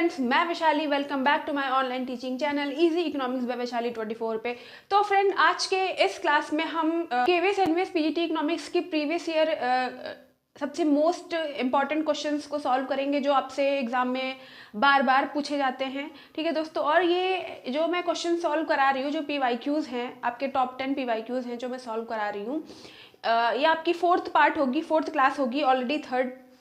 Friends, मैं Vaishali. Welcome back to my online teaching channel easy economics by Vaishali 24 पे। तो friend, आज के इस क्लास में हम केवीएस एनवीएस पीजीटी इकोनॉमिक्स की प्रीवियस ईयर सबसे मोस्ट इंपॉर्टेंट क्वेश्चंस को सॉल्व करेंगे जो आपसे एग्जाम में बार बार पूछे जाते हैं। ठीक है दोस्तों, और ये जो मैं क्वेश्चन सॉल्व करा रही हूँ, जो पीवाईक्यूज हैं, आपके टॉप 10 पीवाईक्यूज हैं जो मैं सॉल्व करा रही हूँ, ये आपकी फोर्थ पार्ट होगी, फोर्थ क्लास होगी। ऑलरेडी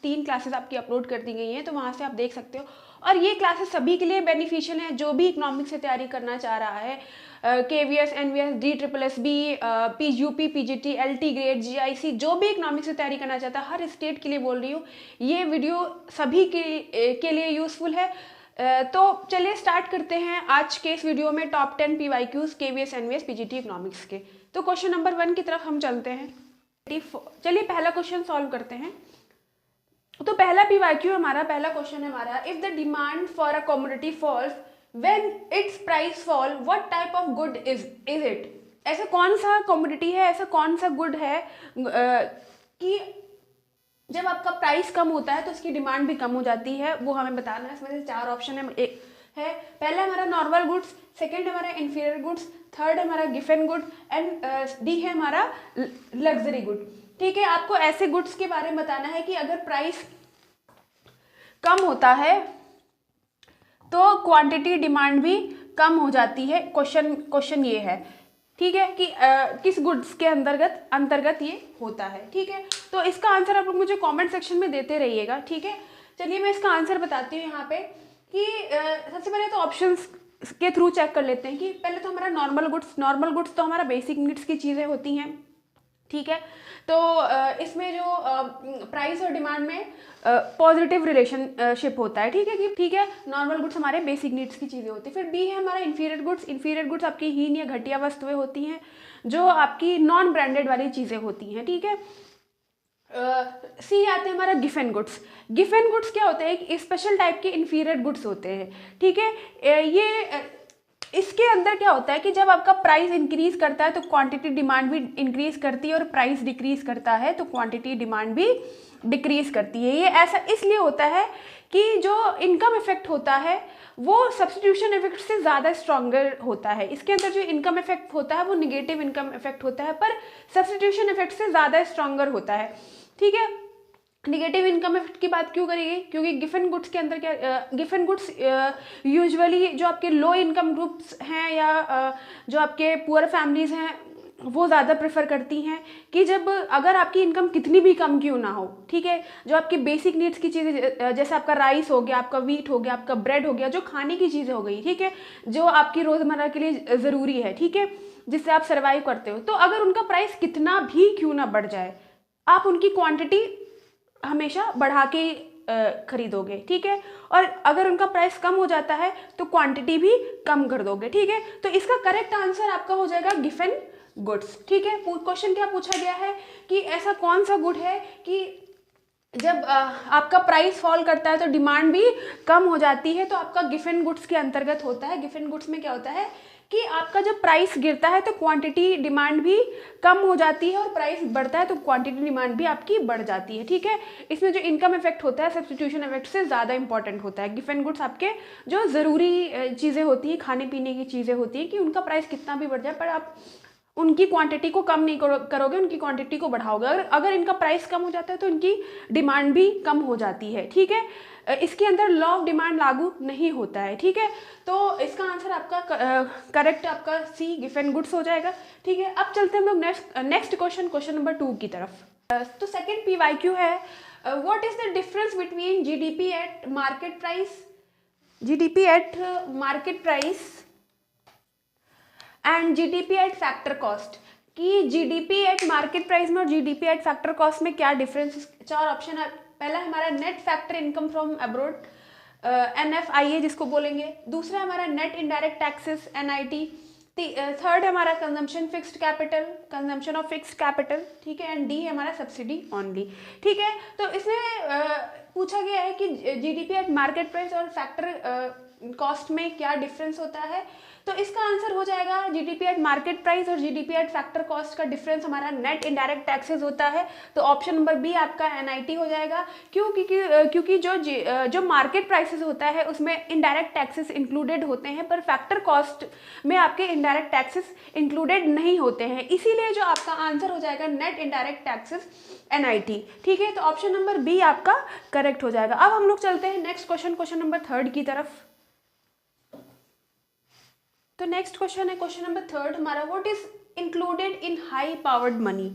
3 क्लासेस आपकी अपलोड कर दी गई हैं, तो वहाँ से आप देख सकते हो। और ये क्लासेस सभी के लिए बेनिफिशियल हैं जो भी इकोनॉमिक्स से तैयारी करना चाह रहा है। KVS NVS DSSB UP PGT LT grade GIC, जो भी इकोनॉमिक्स से तैयारी करना चाहता है, हर स्टेट के लिए बोल रही हूँ, ये वीडियो सभी के लिए यूजफुल है। तो चलिए स्टार्ट करते हैं आज के इस वीडियो में top 10 PYQs KVS NVS PGT economics के। तो क्वेश्चन नंबर 1 की तरफ हम चलते हैं। चलिए पहला क्वेश्चन सॉल्व करते हैं। तो पहला पीवाईक्यू हमारा, पहला क्वेश्चन है हमारा, if the demand for a commodity falls when its price fall what type of good is it. ऐसा कौन सा कमोडिटी है, ऐसा कौन सा गुड है कि जब आपका प्राइस कम होता है तो उसकी डिमांड भी कम हो जाती है, वो हमें बताना है। इसमें से 4 ऑप्शन है। पहला हमारा नॉर्मल गुड्स, सेकेंड हमारा इंफीरियर गुड्स, थर्ड हमारा गिफन गुड एंड डी है हमारा लग्जरी गुड। ठीक है, आपको ऐसे गुड्स के बारे में बताना है कि अगर प्राइस कम होता है तो क्वांटिटी डिमांड भी कम हो जाती है। क्वेश्चन ये है, ठीक है, कि किस गुड्स के अंतर्गत ये होता है। ठीक है, तो इसका आंसर आप लोग मुझे कमेंट सेक्शन में देते रहिएगा। ठीक है, चलिए मैं इसका आंसर बताती हूँ यहाँ पे कि सबसे पहले तो ऑप्शंस के थ्रू चेक कर लेते हैं कि पहले तो हमारा नॉर्मल गुड्स तो हमारा बेसिक नीड्स की चीज़ें होती हैं। ठीक है, तो इसमें जो प्राइस और डिमांड में पॉजिटिव रिलेशनशिप होता है। ठीक है, नॉर्मल गुड्स हमारे बेसिक नीड्स की चीज़ें होती है। फिर बी है हमारा इंफीरियर गुड्स आपकी हीन या घटिया वस्तुएं होती हैं जो आपकी नॉन ब्रांडेड वाली चीज़ें होती हैं। ठीक है, सी आते हैं हमारा गिफन गुड्स क्या होते हैं, एक स्पेशल टाइप के इंफीरियर गुड्स होते हैं। ठीक है, ये इसके अंदर क्या होता है कि जब आपका प्राइस इंक्रीज करता है तो क्वांटिटी डिमांड भी इंक्रीज करती है, और प्राइस डिक्रीज करता है तो क्वांटिटी डिमांड भी डिक्रीज करती है। ये ऐसा इसलिए होता है कि जो इनकम इफेक्ट होता है वो सब्स्टिट्यूशन इफेक्ट से ज़्यादा स्ट्रॉन्गर होता है। इसके अंदर जो इनकम इफेक्ट होता है वो निगेटिव इनकम इफेक्ट होता है, पर सब्स्टिट्यूशन इफेक्ट से ज़्यादा स्ट्रॉन्गर होता है। ठीक है, निगेटिव इनकम इफेक्ट की बात क्यों करेंगे, क्योंकि गिफन गुड्स के अंदर क्या, गिफन गुड्स यूजुअली जो आपके लो इनकम ग्रुप्स हैं या जो आपके पुअर फैमिलीज हैं वो ज़्यादा प्रेफर करती हैं कि जब अगर आपकी इनकम कितनी भी कम क्यों ना हो, ठीक है, जो आपकी बेसिक नीड्स की चीज़ें जैसे आपका राइस हो गया, आपका वीट हो गया, आपका ब्रेड हो गया, जो खाने की चीज़ें हो गई, ठीक है, जो आपकी रोज़मर्रा के लिए ज़रूरी है, ठीक है, जिससे आप सर्वाइव करते हो, तो अगर उनका प्राइस कितना भी क्यों ना बढ़ जाए, आप उनकी क्वांटिटी हमेशा बढ़ा के खरीदोगे। ठीक है, और अगर उनका प्राइस कम हो जाता है तो क्वांटिटी भी कम कर दोगे। ठीक है, तो इसका करेक्ट आंसर आपका हो जाएगा गिफन गुड्स। ठीक है, क्वेश्चन क्या पूछा गया है कि ऐसा कौन सा गुड है कि जब आपका प्राइस फॉल करता है तो डिमांड भी कम हो जाती है, तो आपका गिफन गुड्स के अंतर्गत होता है। गिफन गुड्स में क्या होता है कि आपका जब प्राइस गिरता है तो क्वांटिटी डिमांड भी कम हो जाती है, और प्राइस बढ़ता है तो क्वांटिटी डिमांड भी आपकी बढ़ जाती है। ठीक है, इसमें जो इनकम इफेक्ट होता है सब्स्टिट्यूशन इफेक्ट से ज़्यादा इंपॉर्टेंट होता है। गिफन गुड्स आपके जो ज़रूरी चीज़ें होती हैं, खाने पीने की चीज़ें होती हैं, कि उनका प्राइस कितना भी बढ़ जाए पर आप उनकी क्वांटिटी को कम नहीं करोगे, उनकी क्वांटिटी को बढ़ाओगे। अगर इनका प्राइस कम हो जाता है तो इनकी डिमांड भी कम हो जाती है। ठीक है, इसके अंदर लॉ ऑफ डिमांड लागू नहीं होता है। ठीक है, तो इसका आंसर आपका करेक्ट आपका सी गिफन गुड्स हो जाएगा। ठीक है, अब चलते हैं हम लोग नेक्स्ट क्वेश्चन नंबर 2 की तरफ। तो सेकेंड पीवाईक्यू है, what is the difference between GDP at market price and GDP at factor cost, कि जीडीपी एट मार्केट प्राइस में और जीडीपी एट फैक्टर कॉस्ट में क्या डिफरेंस। 4 ऑप्शन है। पहला हमारा net factor income from abroad, NFIA जिसको बोलेंगे। दूसरा हमारा net indirect taxes, NIT। Third हमारा कंजम्पशन ऑफ फिक्स्ड कैपिटल, ठीक है, एंड डी है हमारा सब्सिडी ओनली। ठीक है, तो इसमें पूछा गया है कि जीडीपी एट मार्केट प्राइस और फैक्टर कॉस्ट में क्या डिफरेंस होता है। तो इसका आंसर हो जाएगा जीडीपी एट मार्केट प्राइस और जीडीपी एट फैक्टर कॉस्ट का डिफरेंस हमारा नेट इनडायरेक्ट टैक्सेस होता है। तो ऑप्शन नंबर बी आपका एनआईटी हो जाएगा। क्यों? क्योंकि जो मार्केट प्राइसेस होता है उसमें इनडायरेक्ट टैक्सेस इंक्लूडेड होते हैं, पर फैक्टर कॉस्ट में आपके इनडायरेक्ट टैक्सेस इंक्लूडेड नहीं होते हैं, इसीलिए जो आपका आंसर हो जाएगा नेट इनडायरेक्ट टैक्सेस एनआईटी। ठीक है, तो ऑप्शन नंबर बी आपका करेक्ट हो जाएगा। अब हम लोग चलते हैं नेक्स्ट क्वेश्चन नंबर 3 की तरफ। तो नेक्स्ट क्वेश्चन है क्वेश्चन नंबर 3 हमारा, what is included in high powered money,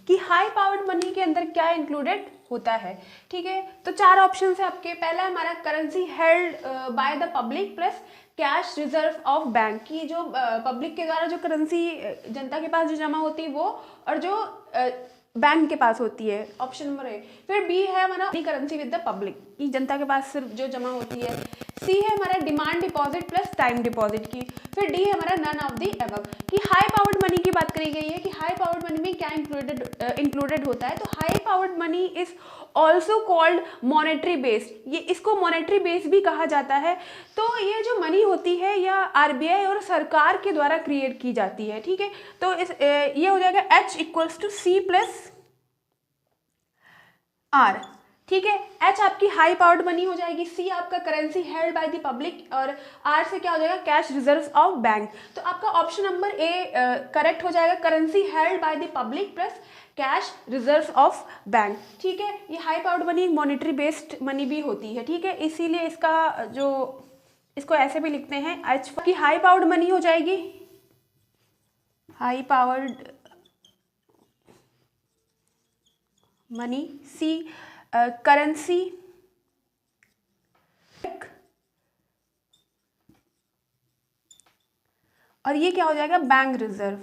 कि हाई पावर्ड मनी के अंदर क्या इंक्लूडेड होता है। ठीक है, तो 4 ऑप्शन है आपके। पहला हमारा currency held by the public plus cash reserve of bank, की जो पब्लिक के द्वारा जो करेंसी जनता के पास जो जमा होती है वो, और जो बैंक के पास होती है, ऑप्शन नंबर ए। फिर बी है हमारा करेंसी विद द पब्लिक, की जनता के पास सिर्फ जो जमा होती है। सी है हमारा demand deposit plus time deposit की। फिर डी है हमारा नन ऑफ दी अबव, कि हाई पावर्ड मनी की बात करी गई है कि हाई पावर्ड मनी में क्या इंक्लूडेड होता है। तो high powered money is also called monetary based, ये इसको मॉनेटरी बेस्ड भी कहा जाता है। तो ये जो मनी होती है या आरबीआई और सरकार के द्वारा क्रिएट की जाती है। ठीक है, तो ये हो जाएगा H equals to C plus R. ठीक है, H आपकी हाई पावर्ड मनी हो जाएगी, C आपका currency held by the public, और R से क्या हो जाएगा कैश रिजर्व्स ऑफ बैंक। तो आपका ऑप्शन नंबर ए करेक्ट हो जाएगा, currency held by the public plus cash reserves of bank. ठीक है, ये high powered money monetary based money भी होती है। ठीक है, इसीलिए इसको ऐसे भी लिखते हैं H की हाई पावर्ड मनी हो जाएगी, high powered money. C currency और ये क्या हो जाएगा बैंक रिजर्व।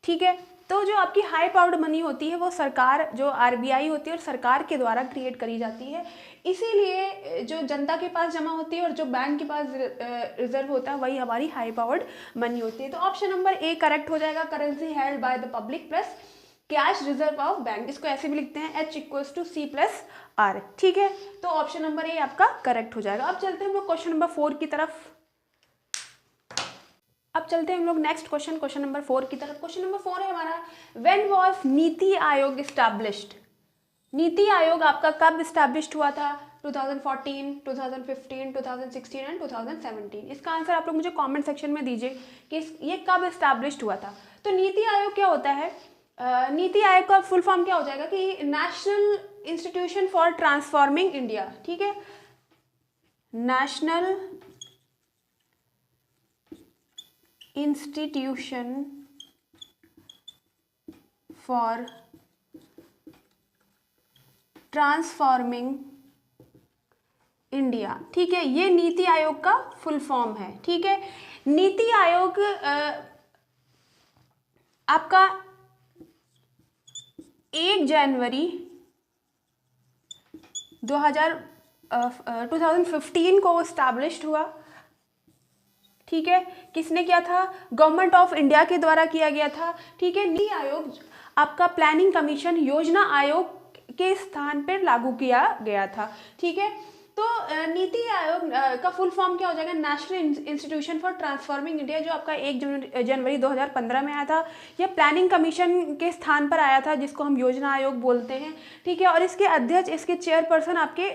ठीक है, तो जो आपकी हाई पावर्ड मनी होती है वो सरकार, जो आरबीआई होती है और सरकार के द्वारा क्रिएट करी जाती है, इसीलिए जो जनता के पास जमा होती है और जो बैंक के पास रिजर्व होता है वही हमारी हाई पावर्ड मनी होती है। तो ऑप्शन नंबर ए करेक्ट हो जाएगा, currency held by the public plus cash reserve of bank. इसको ऐसे भी लिखते हैं H equals to C plus R। ठीक है, तो ऑप्शन नंबर ए आपका करेक्ट हो जाएगा। अब चलते हैं हम लोग क्वेश्चन नंबर 4 की तरफ। अब चलते हैं हम लोग नेक्स्ट क्वेश्चन नंबर 4 की तरफ। क्वेश्चन नंबर 4 है हमारा, when was NITI Aayog established. NITI Aayog आपका कब एस्टैब्लिश्ड हुआ था? 2014, 2015, 2016 एंड 2017। इसका आंसर आप लोग मुझे कमेंट सेक्शन में दीजिए कि ये कब एस्टैब्लिश्ड हुआ था। तो नीति आयोग क्या होता है? नीति आयोग का फुल फॉर्म क्या हो जाएगा कि national institution for transforming India. ठीक है, national institution for transforming India. ठीक है, ये नीति आयोग का फुल फॉर्म है। ठीक है, नीति आयोग आपका 1 जनवरी 2015 को एस्टैब्लिश्ड हुआ। ठीक है, किसने किया था? गवर्नमेंट ऑफ इंडिया के द्वारा किया गया था। ठीक है, नीति आयोग आपका प्लानिंग कमीशन योजना आयोग के स्थान पर लागू किया गया था। ठीक है, तो नीति आयोग का फुल फॉर्म क्या हो जाएगा? National institution for transforming India, जो आपका 1 जनवरी 2015 में आया था। यह प्लानिंग कमीशन के स्थान पर आया था, जिसको हम योजना आयोग बोलते हैं। ठीक है, और इसके अध्यक्ष, इसके चेयरपर्सन आपके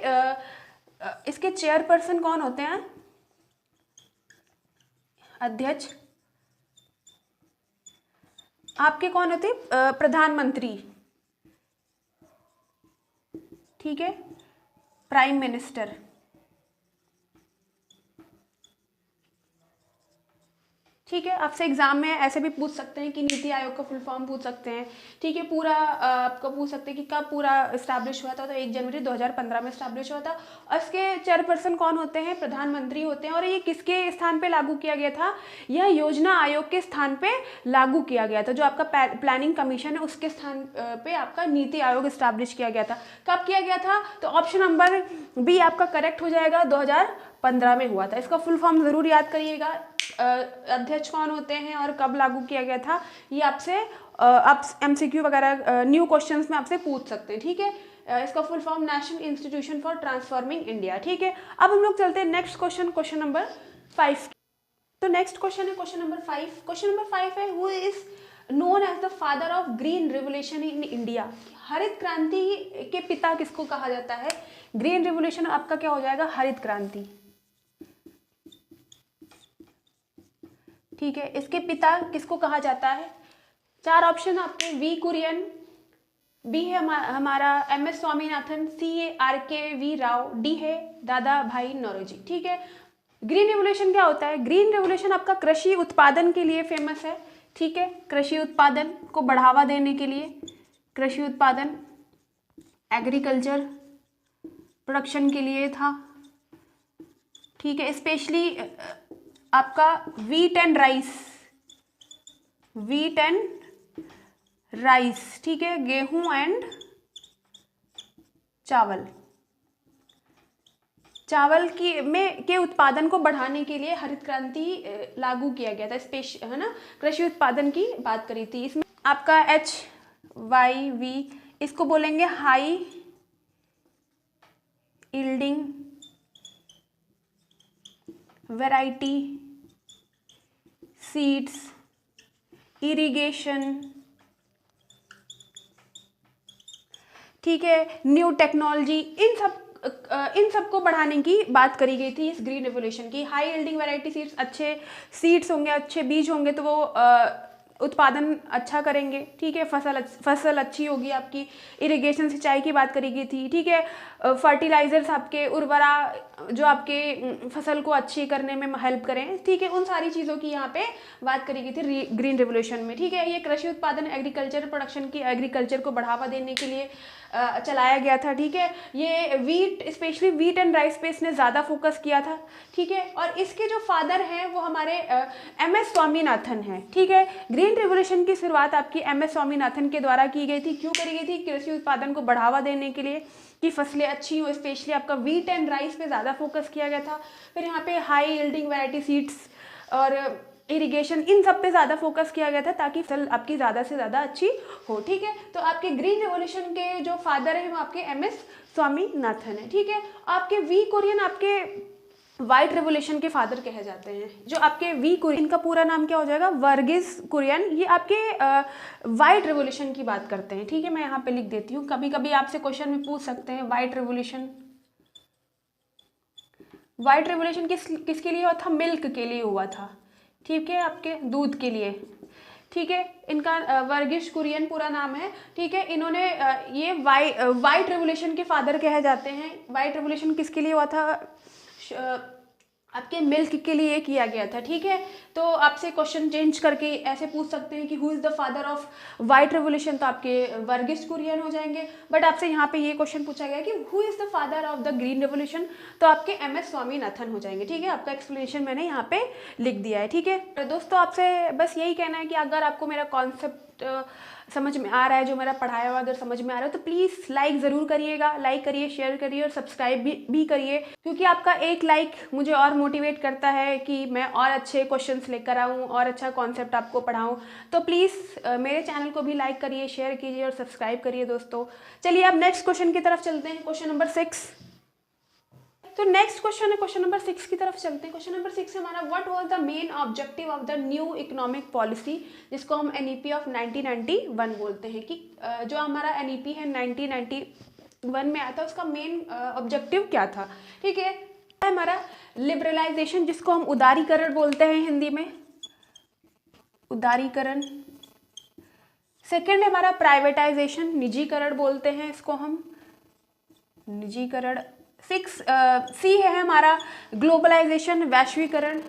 इसके चेयरपर्सन कौन होते हैं? अध्यक्ष आपके कौन होते हैं? प्रधानमंत्री। ठीक है, प्राइम मिनिस्टर। ठीक है, आपसे एग्जाम में ऐसे भी पूछ सकते हैं कि नीति आयोग का फुल फॉर्म पूछ सकते हैं। ठीक है, पूरा आपको पूछ सकते हैं कि कब पूरा इस्टेब्लिश हुआ था। तो 1 जनवरी 2015 में इस्टेब्लिश हुआ था। और इसके चेयरपर्सन कौन होते हैं? प्रधानमंत्री होते हैं। और ये किसके स्थान पे लागू किया गया था? यह योजना आयोग के स्थान पे लागू किया गया था। जो आपका प्लानिंग कमीशन है उसके स्थान पे आपका नीति आयोग इस्टेब्लिश किया गया था। कब किया गया था? तो ऑप्शन नंबर बी आपका करेक्ट हो जाएगा, 2015 में हुआ था। इसका फुल फॉर्म जरूर याद करिएगा, अध्यक्ष कौन होते हैं और कब लागू किया गया था। ये आपसे आप MCQ वगैरह न्यू क्वेश्चंस में आपसे पूछ सकते हैं। ठीक है, इसका full form national institution for transforming India. ठीक है, अब हम लोग चलते हैं नेक्स्ट क्वेश्चन, क्वेश्चन नंबर 5। तो नेक्स्ट क्वेश्चन है क्वेश्चन नंबर 5। क्वेश्चन नंबर 5 है, who is known as the father of green revolution in India. हरित क्रांति के पिता किसको कहा जाता है? ग्रीन रिवोल्यूशन आपका क्या हो जाएगा? हरित क्रांति। ठीक है, इसके पिता किसको कहा जाता है? 4 ऑप्शन आपके, वी कुरियन, बी है हमारा MS स्वामीनाथन, सी है RKV राव, डी है दादा भाई नौरोजी। ठीक है, ग्रीन रिवोल्यूशन क्या होता है? ग्रीन रिवोल्यूशन आपका कृषि उत्पादन के लिए फेमस है। ठीक है, कृषि उत्पादन को बढ़ावा देने के लिए, कृषि उत्पादन एग्रीकल्चर प्रोडक्शन के लिए था। ठीक है, स्पेशली आपका wheat and rice, wheat and rice, ठीक है, गेहूं एंड चावल, चावल की के उत्पादन को बढ़ाने के लिए हरित क्रांति लागू किया गया था। स्पेशल है ना, कृषि उत्पादन की बात करी थी। इसमें आपका HYV, इसको बोलेंगे high yielding variety seeds, irrigation, ठीक है, न्यू टेक्नोलॉजी, इन सब को बढ़ाने की बात करी गई थी इस ग्रीन रिवोल्यूशन की। हाई यील्डिंग वैरायटी सीड्स, अच्छे सीड्स होंगे, अच्छे बीज होंगे तो वो उत्पादन अच्छा करेंगे। ठीक है, फसल अच्छी होगी आपकी। इरिगेशन, सिंचाई की बात करी गई थी। ठीक है, फर्टिलाइजर्स आपके उर्वरा जो आपके फसल को अच्छी करने में हेल्प करें। ठीक है, उन सारी चीज़ों की यहाँ पे बात करी गई थी ग्रीन रिवोल्यूशन में। ठीक है, ये कृषि उत्पादन एग्रीकल्चर प्रोडक्शन की, एग्रीकल्चर को बढ़ावा देने के लिए चलाया गया था। ठीक है, ये wheat, specially wheat and rice पे इसने ज़्यादा फोकस किया था। ठीक है, और इसके जो फादर हैं वो हमारे MS स्वामीनाथन हैं। ठीक है, ग्रीन रिवोल्यूशन की शुरुआत आपकी MS स्वामीनाथन के द्वारा की गई थी। क्यों करी गई थी? कृषि उत्पादन को बढ़ावा देने के लिए कि फसलें अच्छी हो, स्पेशली आपका वीट एंड राइस पे ज़्यादा फोकस किया गया था। फिर यहाँ पे हाई यील्डिंग वैरायटी सीड्स और इरिगेशन, इन सब पे ज़्यादा फोकस किया गया था ताकि फसल आपकी ज़्यादा से ज़्यादा अच्छी हो। ठीक है, तो आपके ग्रीन रिवोल्यूशन के जो फादर हैं वो आपके MS स्वामीनाथन है। ठीक है, आपके वी कुरियन आपके व्हाइट रिवोल्यूशन के फादर कहे जाते हैं। जो आपके वी कुरियन, इनका पूरा नाम क्या हो जाएगा? वर्गीस कुरियन। ये आपके व्हाइट रिवोल्यूशन की बात करते हैं। ठीक है, मैं यहाँ पे लिख देती हूँ, कभी कभी आपसे क्वेश्चन में पूछ सकते हैं व्हाइट रिवोल्यूशन। व्हाइट रिवोल्यूशन किसके लिए हुआ था? मिल्क के लिए हुआ था। ठीक है, आपके दूध के लिए। ठीक है, इनका वर्गीस कुरियन पूरा नाम है। ठीक है, इन्होंने ये व्हाइट रिवोल्यूशन के फादर कहे जाते हैं। व्हाइट रिवोल्यूशन किसके लिए हुआ था? आपके मिल्क के लिए किया गया था। ठीक है, तो आपसे क्वेश्चन चेंज करके ऐसे पूछ सकते हैं कि who is the father of white revolution, तो आपके वर्गीस कुरियन हो जाएंगे। बट आपसे यहाँ पे ये क्वेश्चन पूछा गया कि who is the father of the green revolution, तो आपके MS स्वामीनाथन हो जाएंगे। ठीक है, आपका एक्सप्लेनेशन मैंने यहाँ पे लिख दिया है। ठीक है, तो दोस्तों आपसे बस यही कहना है कि अगर आपको मेरा कॉन्सेप्ट समझ में आ रहा है, जो मेरा पढ़ाया हुआ अगर समझ में आ रहा है, तो प्लीज़ लाइक ज़रूर करिएगा, लाइक करिए, शेयर करिए और सब्सक्राइब भी करिए, क्योंकि आपका एक लाइक मुझे और मोटिवेट करता है कि मैं और अच्छे क्वेश्चंस लेकर आऊँ और अच्छा कॉन्सेप्ट आपको पढ़ाऊँ। तो प्लीज़ मेरे चैनल को भी लाइक करिए, शेयर कीजिए और सब्सक्राइब करिए दोस्तों। चलिए अब नेक्स्ट क्वेश्चन की तरफ चलते हैं, क्वेश्चन नंबर 6। तो नेक्स्ट क्वेश्चन है क्वेश्चन नंबर 6 की तरफ चलते हैं। क्वेश्चन नंबर 6 हमारा, what was the main objective of the new economic policy, जिसको हम NEP ऑफ 1991 बोलते हैं, कि जो हमारा NEP है 1991 में आया था, उसका मेन ऑब्जेक्टिव क्या था? ठीक है, हमारा लिबरलाइजेशन, जिसको हम उदारीकरण बोलते हैं हिंदी में, उदारीकरण। सेकेंड है हमारा प्राइवेटाइजेशन, निजीकरण बोलते हैं इसको हम, निजीकरण। 6C है हमारा ग्लोबलाइजेशन, वैश्वीकरण।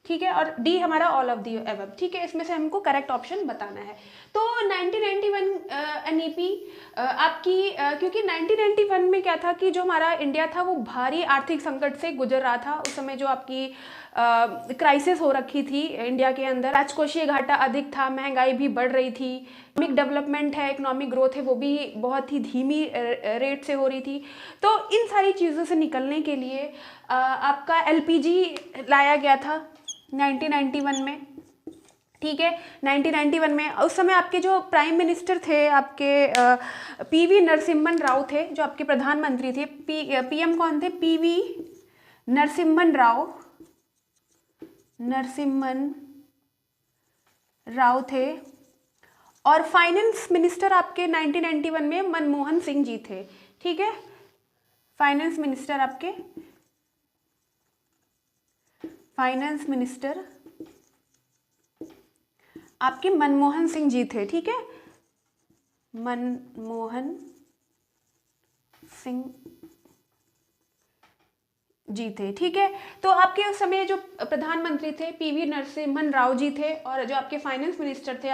ठीक है, और D हमारा ऑल ऑफ दी एबव। ठीक है, इसमें से हमको करेक्ट ऑप्शन बताना है। तो 1991 NEP आपकी क्योंकि 1991 में क्या था कि जो हमारा इंडिया था वो भारी आर्थिक संकट से गुजर रहा था। उस समय जो आपकी क्राइसिस हो रखी थी इंडिया के अंदर, राजकोषीय घाटा अधिक था, महंगाई भी बढ़ रही थी, इकोनॉमिक डेवलपमेंट है, इकोनॉमिक ग्रोथ है, वो भी बहुत ही धीमी रेट से हो रही थी। तो इन सारी चीज़ों से निकलने के लिए आपका LPG लाया गया था 1991 में। ठीक है। 1991 में उस समय आपके जो प्राइम मिनिस्टर थे आपके पीवी नरसिम्हन राव थे, जो आपके प्रधानमंत्री थे। पीएम कौन थे? पीवी नरसिम्हन राव थे। और फाइनेंस मिनिस्टर आपके 1991 में मनमोहन सिंह जी थे। ठीक है, फाइनेंस मिनिस्टर आपके मनमोहन सिंह जी थे। ठीक है, मनमोहन सिंह जी थे। ठीक है, तो आपके उस समय जो प्रधानमंत्री थे पीवी नरसिम्हन राव जी थे, और जो आपके फाइनेंस मिनिस्टर थे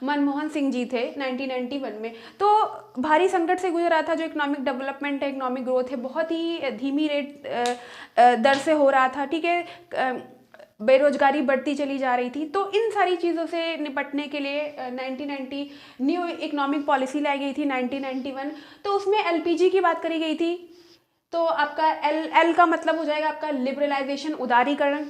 मनमोहन सिंह जी थे 1991 में। तो भारी संकट से गुजर रहा था। जो इकोनॉमिक डेवलपमेंट है, इकोनॉमिक ग्रोथ है, बहुत ही धीमी दर से हो रहा था। ठीक है, बेरोजगारी बढ़ती चली जा रही थी। तो इन सारी चीज़ों से निपटने के लिए 1990 न्यू इकोनॉमिक पॉलिसी लाई गई थी 1991। तो उसमें एलपीजी की बात करी गई थी। तो आपका एल का मतलब हो जाएगा आपका लिबरलाइजेशन, उदारीकरण।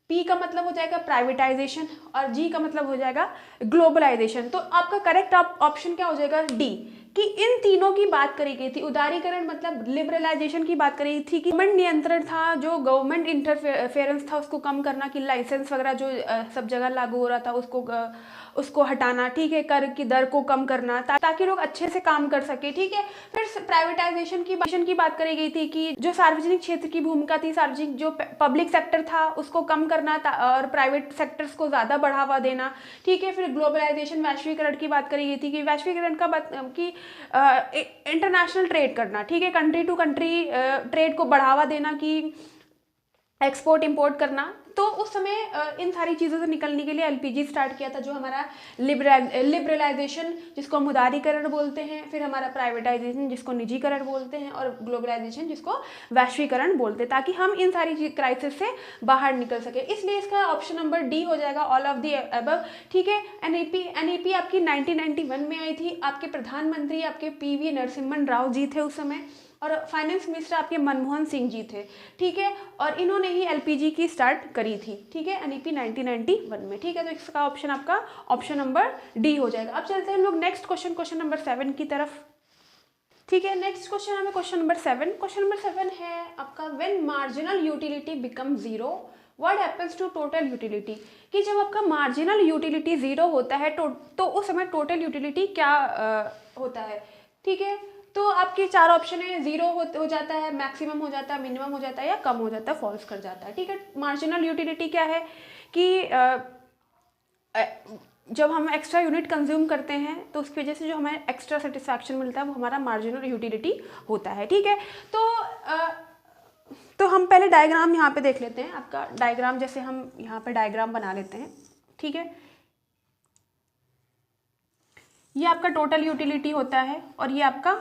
पी का मतलब हो जाएगा प्राइवेटाइजेशन, और जी का मतलब हो जाएगा ग्लोबलाइजेशन। तो आपका करेक्ट ऑप्शन क्या हो जाएगा? डी, कि इन तीनों की बात करी गई थी। उदारीकरण मतलब लिबरलाइजेशन की बात करी थी कि गवर्नमेंट नियंत्रण था, जो गवर्नमेंट इंटरफेरेंस था उसको कम करना, कि लाइसेंस वगैरह जो सब जगह लागू हो रहा था उसको हटाना। ठीक है, कर की दर को कम करना ताकि लोग अच्छे से काम कर सके। ठीक है, फिर प्राइवेटाइजेशन की बात करी गई थी कि जो सार्वजनिक क्षेत्र की भूमिका थी, सार्वजनिक जो पब्लिक सेक्टर था उसको कम करना और प्राइवेट सेक्टर्स को ज़्यादा बढ़ावा देना। ठीक है, फिर ग्लोबलाइजेशन, वैश्वीकरण की बात करी गई थी कि वैश्वीकरण का कि इंटरनेशनल ट्रेड करना। ठीक है, कंट्री टू कंट्री ट्रेड को बढ़ावा देना, कि एक्सपोर्ट इंपोर्ट करना। तो उस समय इन सारी चीज़ों से निकलने के लिए एलपीजी स्टार्ट किया था, जो हमारा लिबरलाइजेशन जिसको हम उदारीकरण बोलते हैं, फिर हमारा प्राइवेटाइजेशन जिसको निजीकरण बोलते हैं, और ग्लोबलाइजेशन जिसको वैश्वीकरण बोलते हैं, ताकि हम इन सारी क्राइसिस से बाहर निकल सके। इसलिए इसका ऑप्शन नंबर डी हो जाएगा, ऑल ऑफ दी अबव। ठीक है, एनईपी आपकी 1991 में आई थी। आपके प्रधानमंत्री आपके पीवी नरसिम्हन राव जी थे उस समय, और फाइनेंस मिनिस्टर आपके मनमोहन सिंह जी थे। ठीक है, और इन्होंने ही एलपीजी की स्टार्ट करी थी। ठीक है, एनईपी 1991 में। ठीक है, तो इसका ऑप्शन आपका ऑप्शन नंबर डी हो जाएगा। अब चलते हैं हम लोग नेक्स्ट क्वेश्चन नंबर 7 की तरफ। ठीक है, नेक्स्ट क्वेश्चन हमें क्वेश्चन नंबर 7 है आपका, when marginal utility become zero what happens to total utility. कि जब आपका मार्जिनल यूटिलिटी जीरो होता है तो उस समय टोटल यूटिलिटी क्या होता है। ठीक है, तो आपके 4 ऑप्शन है, जीरो हो जाता है, मैक्सिमम हो जाता है, मिनिमम हो जाता है, या कम हो जाता है, फॉल्स कर जाता है। ठीक है, मार्जिनल यूटिलिटी क्या है कि जब हम एक्स्ट्रा यूनिट कंज्यूम करते हैं तो उसकी वजह से जो हमें एक्स्ट्रा सेटिस्फैक्शन मिलता है वो हमारा मार्जिनल यूटिलिटी होता है। ठीक है, तो हम पहले डायग्राम यहाँ पे देख लेते हैं। आपका डायग्राम, जैसे हम यहाँ पे डायग्राम बना लेते हैं। ठीक है, ये आपका टोटल यूटिलिटी होता है और ये आपका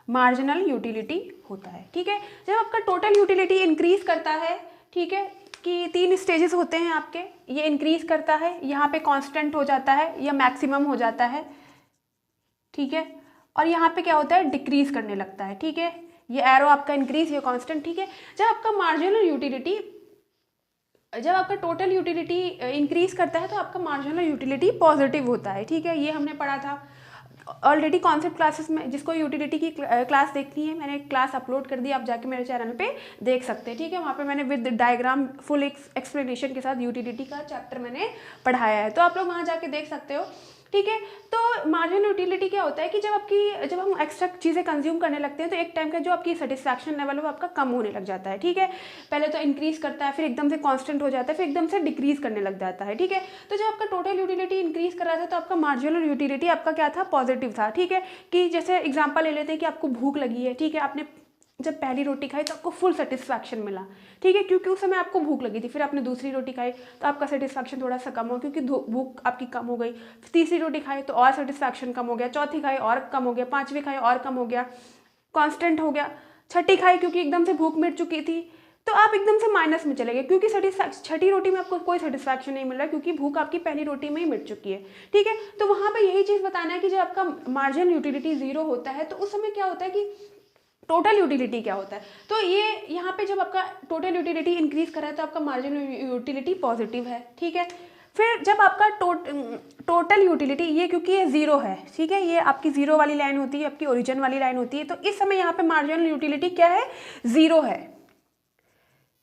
मार्जिनल यूटिलिटी होता है। ठीक है, जब आपका टोटल यूटिलिटी इंक्रीज करता है, ठीक है, कि 3 स्टेजेस होते हैं आपके, ये इंक्रीज करता है, यहाँ पे कांस्टेंट हो जाता है, या मैक्सिमम हो जाता है। ठीक है, और यहाँ पे क्या होता है, डिक्रीज करने लगता है। ठीक है, ये एरो आपका इंक्रीज, ये कांस्टेंट। ठीक है, जब आपका मार्जिनल यूटिलिटी, जब आपका टोटल यूटिलिटी इंक्रीज करता है तो आपका मार्जिनल यूटिलिटी पॉजिटिव होता है। ठीक है, ये हमने पढ़ा था ऑलरेडी कॉन्सेप्ट क्लासेस में। जिसको यूटिलिटी की क्लास देखनी है, मैंने एक क्लास अपलोड कर दी, आप जाके मेरे चैनल पे देख सकते हैं। ठीक है, वहाँ पे मैंने विद डायग्राम फुल एक्सप्लेनेशन के साथ यूटिलिटी का चैप्टर मैंने पढ़ाया है, तो आप लोग वहाँ जाके देख सकते हो। ठीक है, तो मार्जिनल यूटिलिटी क्या होता है कि जब हम एक्स्ट्रा चीज़ें कंज्यूम करने लगते हैं तो एक टाइम का जो आपकी सेटिस्फैक्शन लेवल है वो आपका कम होने लग जाता है। ठीक है, पहले तो इंक्रीज करता है, फिर एकदम से कांस्टेंट हो जाता है, फिर एकदम से डिक्रीज करने लग जाता है। ठीक है, तो जब आपका टोटल यूटिलिटी इंक्रीज कर रहा था तो आपका मार्जिनल यूटिलिटी आपका क्या था, पॉजिटिव था। ठीक है, कि जैसे एग्जाम्पल ले लेते हैं कि आपको भूख लगी है। ठीक है, आपने जब पहली रोटी खाई तो आपको फुल सेटिस्फैक्शन मिला। ठीक है, क्योंकि उस समय आपको भूख लगी थी। फिर आपने दूसरी रोटी खाई तो आपका सेटिस्फैक्शन थोड़ा सा कम हो, क्योंकि भूख आपकी कम हो गई। तीसरी रोटी खाई तो और सेटिस्फैक्शन कम हो गया, चौथी खाई और कम हो गया, पांचवी खाई और कम हो गया, कांस्टेंट हो गया। छठी खाई क्योंकि एकदम से भूख मिट चुकी थी तो आप एकदम से माइनस में चले गए, क्योंकि छठी रोटी में आपको कोई सेटिस्फैक्शन नहीं मिल रहा, क्योंकि भूख आपकी पहली रोटी में ही मिट चुकी है। ठीक है, तो वहाँ पर यही चीज़ बताना है कि जब आपका मार्जिनल यूटिलिटी जीरो होता है तो उस समय क्या होता है कि टोटल यूटिलिटी क्या होता है। तो ये यहाँ पे जब आपका टोटल यूटिलिटी इंक्रीज कर रहा है तो आपका मार्जिनल यूटिलिटी पॉजिटिव है। ठीक है, फिर जब आपका टोटल यूटिलिटी, ये क्योंकि ये जीरो है, ठीक है, ये आपकी जीरो वाली लाइन होती है, आपकी ओरिजिन वाली लाइन होती है, तो इस समय यहाँ पे मार्जिनल यूटिलिटी क्या है, जीरो है,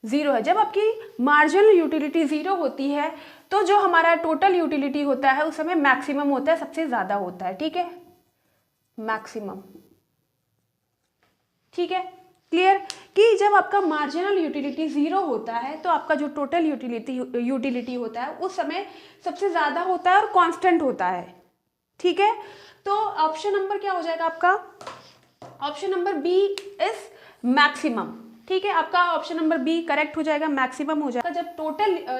जीरो है। जब आपकी मार्जिनल यूटिलिटी जीरो होती है तो जो हमारा टोटल यूटिलिटी होता है उस समय मैक्सिमम होता है, सबसे ज्यादा होता है, ठीक है, मैक्सिमम, ठीक है, क्लियर, कि जब आपका मार्जिनल यूटिलिटी जीरो होता है तो आपका जो टोटल यूटिलिटी होता है उस समय सबसे ज्यादा होता है और कांस्टेंट होता है, ठीक है। तो ऑप्शन नंबर क्या हो जाएगा आपका, option number B is maximum, ठीक है, आपका ऑप्शन नंबर बी करेक्ट हो जाएगा, मैक्सिमम हो जाएगा।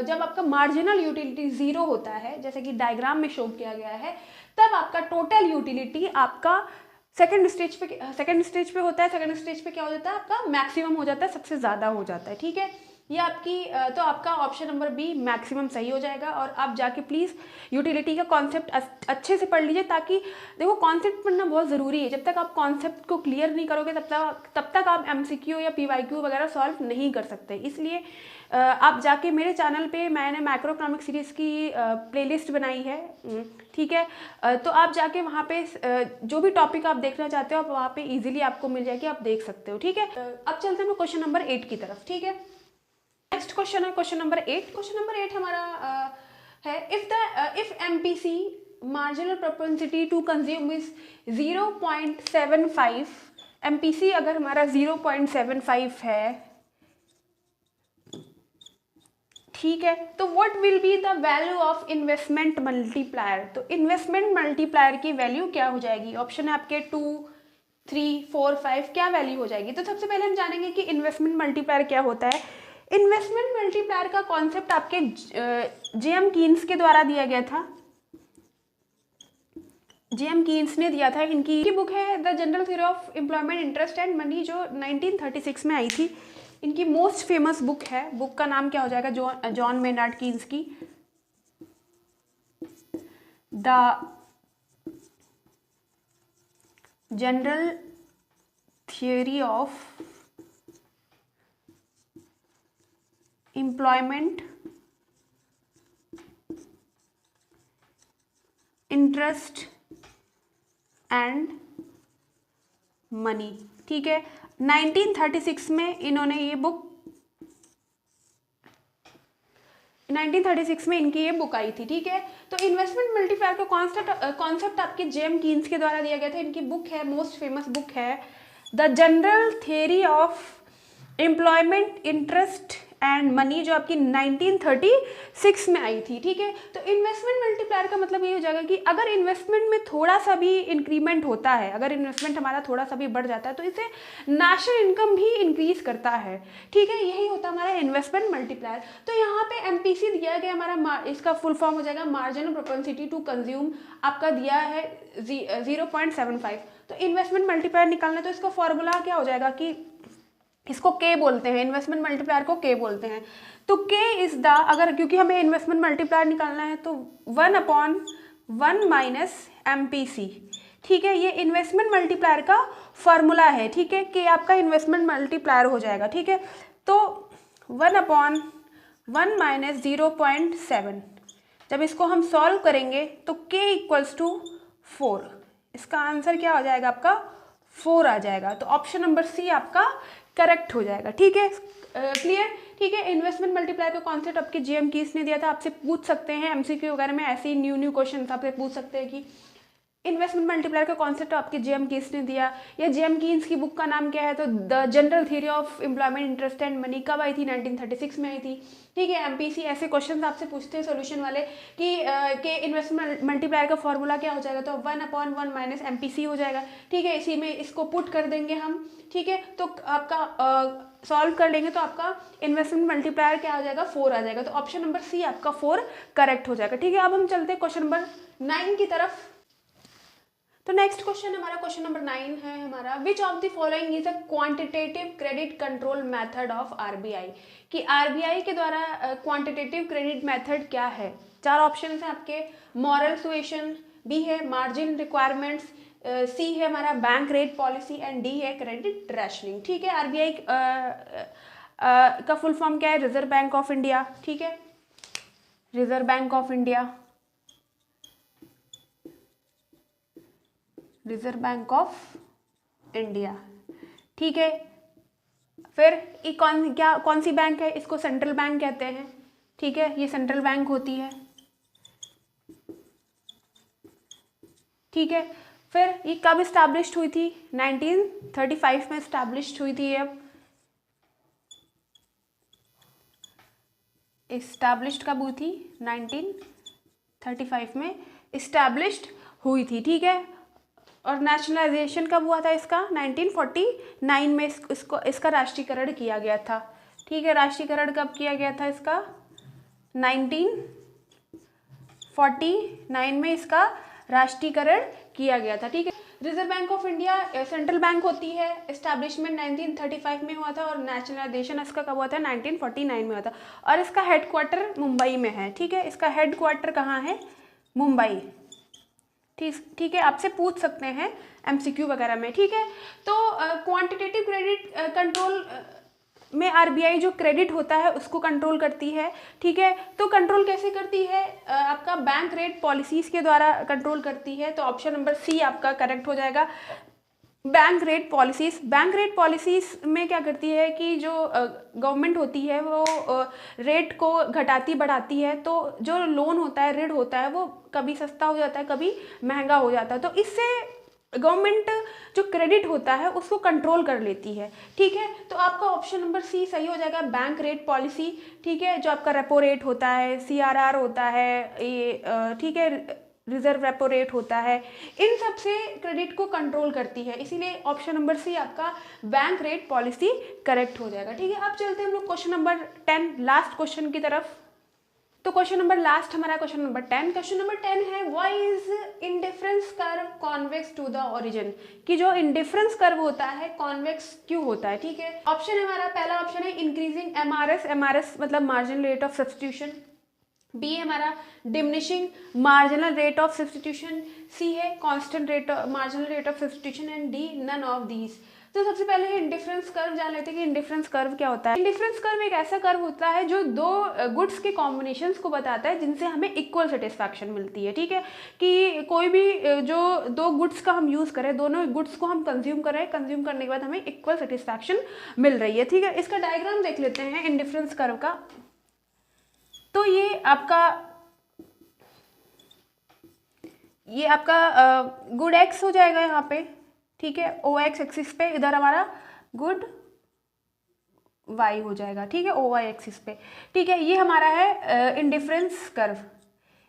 जब आपका मार्जिनल यूटिलिटी जीरो होता है, जैसे कि डायग्राम में शो किया गया है, तब आपका टोटल यूटिलिटी आपका सेकंड स्टेज पे होता है, सेकंड स्टेज पे क्या हो जाता है, आपका मैक्सिमम हो जाता है, सबसे ज्यादा हो जाता है, ठीक है। ये आपकी तो आपका ऑप्शन नंबर बी मैक्सिमम सही हो जाएगा। और आप जाके प्लीज़ यूटिलिटी का कॉन्सेप्ट अच्छे से पढ़ लीजिए, ताकि देखो कॉन्सेप्ट पढ़ना बहुत ज़रूरी है, जब तक आप कॉन्सेप्ट को क्लियर नहीं करोगे तब तक आप एमसीक्यू या पीवाईक्यू वगैरह सॉल्व नहीं कर सकते। इसलिए आप जाके मेरे चैनल पे मैंने मैक्रो इकोनॉमिक सीरीज़ की प्लेलिस्ट बनाई है, ठीक है, तो आप जाके वहाँ पे जो भी टॉपिक आप देखना चाहते हो आप वहाँ पे इजीली आपको मिल जाएगी, आप देख सकते हो, ठीक है। अब चलते हैं क्वेश्चन नंबर 8 की तरफ, ठीक है। नेक्स्ट क्वेश्चन है क्वेश्चन नंबर 8। क्वेश्चन नंबर 8 हमारा है if MPC marginal propensity to consume is 0.75, MPC अगर हमारा 0.75 है, ठीक है, तो what will be the value of investment multiplier. तो इन्वेस्टमेंट मल्टीप्लायर की वैल्यू क्या हो जाएगी, ऑप्शन है आपके 2, 3, 4, 5, क्या वैल्यू हो जाएगी। तो सबसे पहले हम जानेंगे कि इन्वेस्टमेंट मल्टीप्लायर क्या होता है। इन्वेस्टमेंट मल्टीप्लायर का कॉन्सेप्ट आपके जेएम कीन्स के द्वारा दिया गया था, जेएम कीन्स ने दिया था। इनकी बुक है the general theory of employment interest and money, जो 1936 में आई थी। इनकी मोस्ट फेमस बुक है, बुक का नाम क्या हो जाएगा, जॉन मेनार्ड कीन्स की the general theory of employment interest and money, ठीक है। 1936 में इन्होंने ये बुक 1936 में इनकी ये बुक आई थी, ठीक है। तो इन्वेस्टमेंट मल्टीप्लायर का कॉन्सेप्ट आपके जेएम कीन्स के द्वारा दिया गया था। इनकी बुक है, मोस्ट फेमस बुक है the general theory of employment interest and money, जो आपकी 1936 में आई थी, ठीक है। तो इन्वेस्टमेंट मल्टीप्लायर का मतलब ये हो जाएगा कि अगर इन्वेस्टमेंट में थोड़ा सा भी इंक्रीमेंट होता है, अगर इन्वेस्टमेंट हमारा थोड़ा सा भी बढ़ जाता है तो इसे नेशनल इनकम भी इंक्रीज करता है, ठीक है। यही होता है हमारा इन्वेस्टमेंट मल्टीप्लायर। तो यहाँ पे एमपीसी दिया गया हमारा, इसका फुल फॉर्म हो जाएगा मार्जिनल प्रोपेंसिटी टू कंज्यूम, आपका दिया है 0.75। तो इन्वेस्टमेंट मल्टीप्लायर निकालना, तो इसका फॉर्मूला क्या हो जाएगा कि इसको के बोलते हैं, इन्वेस्टमेंट मल्टीप्लायर को के बोलते हैं। तो के इज द, अगर क्योंकि हमें इन्वेस्टमेंट मल्टीप्लायर निकालना है तो 1/1 माइनस एमपीसी, ठीक है। ये इन्वेस्टमेंट मल्टीप्लायर का फॉर्मूला है, ठीक है, कि आपका इन्वेस्टमेंट मल्टीप्लायर हो जाएगा, ठीक है। तो 1/1 माइनस 0.7, जब इसको हम सॉल्व करेंगे तो k इक्वल्स टू 4, इसका आंसर क्या हो जाएगा आपका 4 आ जाएगा। तो ऑप्शन नंबर सी आपका करेक्ट हो जाएगा, ठीक है, क्लियर, ठीक है। इन्वेस्टमेंट मल्टीप्लायर का कॉन्सेप्ट आपके जेएम कीन्स ने दिया था, आपसे पूछ सकते हैं एमसीक्यू वगैरह में, ऐसे ही न्यू क्वेश्चन आपसे पूछ सकते हैं कि इन्वेस्टमेंट मल्टीप्लायर का कॉन्सेप्ट आपके जेएम कीन्स ने दिया, या जेएम कीन्स की बुक का नाम क्या है, तो the general theory of employment interest and money कब आई थी, 1936 में आई थी, ठीक है। एमपीसी ऐसे क्वेश्चन आपसे पूछते हैं सोल्यूशन वाले कि इन्वेस्टमेंट मल्टीप्लायर का फॉर्मूला क्या हो जाएगा, तो 1/1 माइनस एमपीसी हो जाएगा, ठीक है। इसी में इसको पुट कर देंगे हम, ठीक है। तो आपका सॉल्व कर लेंगे तो आपका इन्वेस्टमेंट मल्टीप्लायर क्या आ जाएगा 4 आ जाएगा। तो ऑप्शन नंबर सी आपका 4 करेक्ट हो जाएगा, ठीक है। अब हम चलते हैं क्वेश्चन नंबर 9 की तरफ। तो नेक्स्ट क्वेश्चन हमारा क्वेश्चन नंबर 9 है हमारा, which of the following is a quantitative credit control method of RBI, कि आरबीआई के द्वारा क्वांटिटेटिव क्रेडिट मेथड क्या है। 4 ऑप्शन हैं आपके, मॉरल सुएशन, बी है मार्जिन रिक्वायरमेंट्स, सी है हमारा bank rate policy and D है क्रेडिट रैशनिंग, ठीक है। आरबीआई का फुल फॉर्म क्या है, रिजर्व बैंक ऑफ इंडिया, ठीक है। Reserve bank of India, reserve bank of India, ठीक है। फिर ये कौन सी बैंक है, इसको सेंट्रल बैंक कहते हैं, ठीक है, ये सेंट्रल बैंक होती है, ठीक है। फिर ये कब इस्टेब्लिश्ड हुई थी, 1935 में इस्टेब्लिश्ड हुई थी। अब इस्टेब्लिश्ड कब हुई थी, 1935 में इस्टेब्लिश्ड हुई थी, ठीक है। और नेशनलाइजेशन कब हुआ था इसका, 1949 में इसका राष्ट्रीयकरण किया गया था, ठीक है। राष्ट्रीयकरण कब किया गया था इसका, 1949 में इसका राष्ट्रीयकरण किया गया था, ठीक है। Reserve bank of India central bank होती है, इस्टेब्लिशमेंट 1935 में हुआ था और नेशनलाइजेशन इसका कब हुआ था, 1949 में हुआ था। और इसका हेडक्वार्टर मुंबई में है, ठीक है। इसका हेडक्वार्टर कहाँ है, मुंबई, ठीक है। आपसे पूछ सकते हैं एमसीक्यू वगैरह में, ठीक है। तो क्वांटिटेटिव क्रेडिट कंट्रोल में आरबीआई जो क्रेडिट होता है उसको कंट्रोल करती है, ठीक है। तो कंट्रोल कैसे करती है, आपका बैंक रेट पॉलिसीज के द्वारा कंट्रोल करती है। तो ऑप्शन नंबर सी आपका करेक्ट हो जाएगा, bank rate policies. Bank rate policies में क्या करती है कि जो गवर्नमेंट होती है वो रेट को घटाती बढ़ाती है, तो जो लोन होता है, ऋण होता है, वो कभी सस्ता हो जाता है, कभी महंगा हो जाता है। तो इससे गवर्नमेंट जो क्रेडिट होता है उसको कंट्रोल कर लेती है, ठीक है। तो आपका ऑप्शन नंबर सी सही हो जाएगा, बैंक रेट पॉलिसी, ठीक है। जो आपका रेपो रेट होता है, सीआरआर होता है, ये ठीक है, रिजर्व रेपो रेट होता है, इन सब से क्रेडिट को कंट्रोल करती है, इसीलिए ऑप्शन नंबर सी आपका बैंक रेट पॉलिसी करेक्ट हो जाएगा, ठीक है। अब चलते हैं हम लोग क्वेश्चन नंबर 10, लास्ट क्वेश्चन की तरफ। तो क्वेश्चन नंबर लास्ट हमारा क्वेश्चन नंबर 10। क्वेश्चन नंबर 10 है, why is indifference curve convex to the origin, कि जो इंडिफरेंस कर्व होता है कॉन्वेक्स क्यों होता है, ठीक है। ऑप्शन है हमारा, पहला ऑप्शन है इंक्रीजिंग एमआरएस, एमआरएस मतलब marginal rate of substitution, B हमारा diminishing marginal rate of substitution, C है constant rate marginal rate of substitution and D none of these. तो सबसे पहले इंडिफरेंस कर्व जान लेते हैं कि इंडिफरेंस कर्व क्या होता है। इंडिफरेंस कर्व एक ऐसा कर्व होता है जो दो गुड्स के कॉम्बिनेशंस को बताता है जिनसे हमें इक्वल सेटिस्फैक्शन मिलती है, ठीक है। कि कोई भी जो दो गुड्स का हम यूज़ करें, दोनों गुड्स को हम कंज्यूम करें, कंज्यूम करने के बाद हमें इक्वल सेटिस्फैक्शन मिल रही है, ठीक है। इसका डायग्राम देख लेते हैं इंडिफरेंस कर्व का। तो ये आपका गुड एक्स हो जाएगा यहाँ पे, ठीक है। ओ एक्स एक्सिस पे, इधर हमारा गुड वाई हो जाएगा, ठीक है, ओ वाई एक्सिस पे, ठीक है। ये हमारा है इंडिफरेंस कर्व,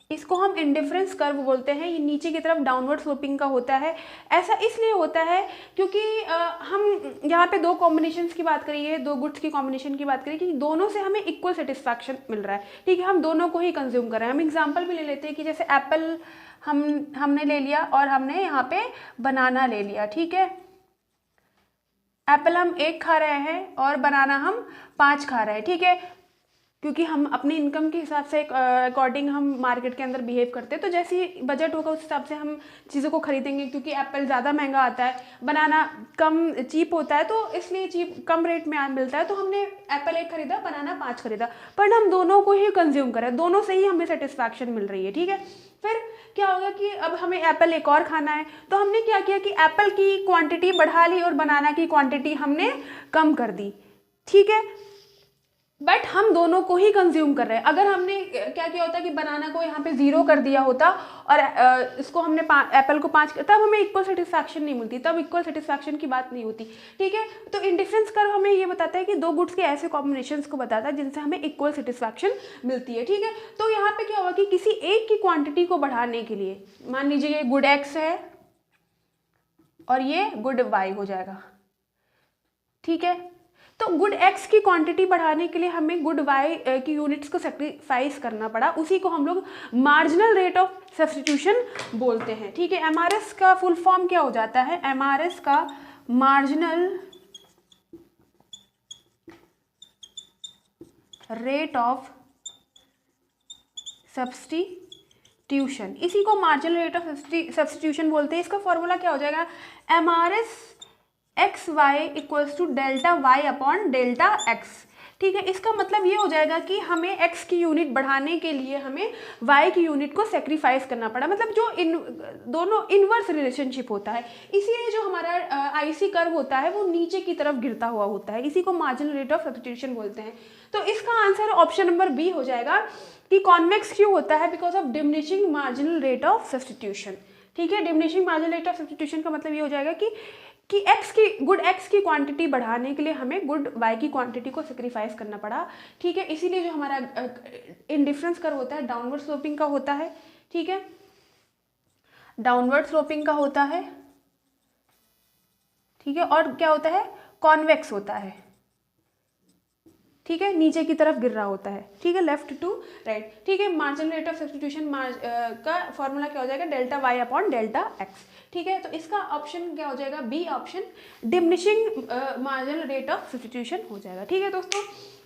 इसको हम इंडिफरेंस कर्व बोलते हैं। ये नीचे की तरफ डाउनवर्ड स्लोपिंग का होता है। ऐसा इसलिए होता है क्योंकि हम यहाँ पे दो कॉम्बिनेशंस की बात करिए, दो गुड्स की कॉम्बिनेशन की बात करिए कि दोनों से हमें इक्वल सेटिस्फैक्शन मिल रहा है, ठीक है। हम दोनों को ही कंज्यूम कर रहे हैं। हम एग्जांपल भी ले लेते हैं कि जैसे एप्पल हमने ले लिया और हमने यहाँ पे बनाना ले लिया, ठीक है। एप्पल हम 1 खा रहे हैं और बनाना हम 5 खा रहे हैं, ठीक है, क्योंकि हम अपनी इनकम के हिसाब से अकॉर्डिंग हम मार्केट के अंदर बिहेव करते हैं। तो जैसे ही बजट होगा उस हिसाब से हम चीज़ों को खरीदेंगे, क्योंकि एप्पल ज़्यादा महंगा आता है, बनाना कम चीप होता है, तो इसलिए चीप कम रेट में मिलता है। तो हमने एप्पल 1 खरीदा, बनाना 5 खरीदा, पर हम दोनों को ही कंज्यूम करें, दोनों से ही हमें सेटिस्फैक्शन मिल रही है, ठीक है। फिर क्या होगा कि अब हमें एप्पल एक और खाना है, तो हमने क्या किया कि एप्पल की क्वांटिटी बढ़ा ली और बनाना की क्वांटिटी हमने कम कर दी, ठीक है। बट हम दोनों को ही कंज्यूम कर रहे हैं। अगर हमने क्या किया होता कि बनाना को यहाँ पे 0 कर दिया होता और इसको हमने एप्पल को 5, तब हमें इक्वल सेटिस्फैक्शन नहीं मिलती, तब इक्वल सेटिस्फैक्शन की बात नहीं होती, ठीक है। तो इंडिफरेंस कर्व हमें ये बताता है कि दो गुड्स के ऐसे कॉम्बिनेशंस को बताता है जिनसे हमें इक्वल सेटिस्फैक्शन मिलती है, ठीक है। तो यहाँ पे क्या होगा कि किसी एक की क्वांटिटी को बढ़ाने के लिए, मान लीजिए ये गुड एक्स है और ये गुड वाई हो जाएगा, ठीक है। तो गुड एक्स की क्वांटिटी बढ़ाने के लिए हमें गुड वाई की यूनिट्स को सेक्रीफाइस करना पड़ा, उसी को हम लोग मार्जिनल रेट ऑफ सब्स्टिट्यूशन बोलते हैं, ठीक है। एमआरएस का फुल फॉर्म क्या हो जाता है, एमआरएस का मार्जिनल रेट ऑफ सब्स्टिट्यूशन, इसी को मार्जिनल रेट ऑफ सब्स्टिट्यूशन बोलते हैं। इसका फॉर्मूला क्या हो जाएगा, MRS X Y equals to delta Y upon delta X, ठीक है। इसका मतलब ये हो जाएगा कि हमें x की यूनिट बढ़ाने के लिए हमें y की यूनिट को सेक्रीफाइस करना पड़ा, मतलब जो दोनों इनवर्स रिलेशनशिप होता है। इसीलिए जो हमारा आईसी कर्व होता है वो नीचे की तरफ गिरता हुआ होता है, इसी को मार्जिनल रेट ऑफ सब्स्टिट्यूशन बोलते हैं। तो इसका आंसर ऑप्शन नंबर बी हो जाएगा कि कॉन्वेक्स क्यों होता है, because of diminishing marginal rate of substitution. ठीक है, diminishing marginal rate of substitution का मतलब ये हो जाएगा कि गुड x की क्वांटिटी बढ़ाने के लिए हमें गुड y की क्वांटिटी को सेक्रीफाइस करना पड़ा। ठीक है, इसीलिए जो हमारा इंडिफरेंस कर्व होता है डाउनवर्ड स्लोपिंग का होता है। ठीक है, डाउनवर्ड स्लोपिंग का होता है। ठीक है, और क्या होता है, कॉन्वेक्स होता है। ठीक है, नीचे की तरफ गिर रहा होता है। ठीक है, लेफ्ट टू राइट। ठीक है, मार्जिनल रेट ऑफ सब्स्टिट्यूशन का फॉर्मूला क्या हो जाएगा, delta Y upon delta X. ठीक है, तो इसका ऑप्शन क्या हो जाएगा, B option, diminishing marginal rate of substitution हो जाएगा। ठीक है दोस्तों,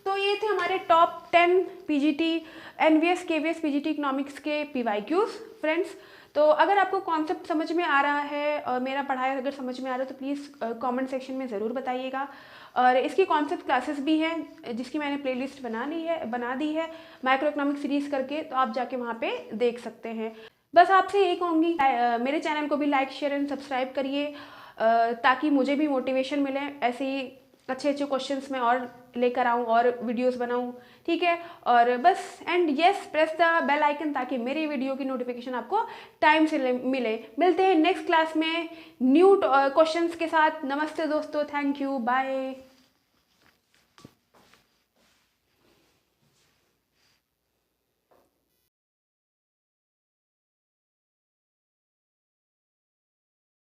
तो ये थे हमारे top 10 PGT NVS KVS PGT economics के पीवाईक्यूज फ्रेंड्स। तो अगर आपको कॉन्सेप्ट समझ में आ रहा है और मेरा पढ़ाया अगर समझ में आ रहा है तो प्लीज़ कमेंट सेक्शन में ज़रूर बताइएगा। और इसकी कॉन्सेप्ट क्लासेस भी हैं जिसकी मैंने प्लेलिस्ट बना दी है माइक्रो इकोनॉमिक सीरीज़ करके, तो आप जाके वहाँ पे देख सकते हैं। बस आपसे यही कहूँगी, मेरे चैनल को भी लाइक शेयर एंड सब्सक्राइब करिए ताकि मुझे भी मोटिवेशन मिले, ऐसे ही अच्छे अच्छे क्वेश्चंस मैं और लेकर आऊँ और वीडियोस बनाऊँ। ठीक है, और बस and yes press the bell icon ताकि मेरी वीडियो की नोटिफिकेशन आपको टाइम से मिले। मिलते हैं नेक्स्ट क्लास में न्यू क्वेश्चंस के साथ। नमस्ते दोस्तों, थैंक यू, बाय।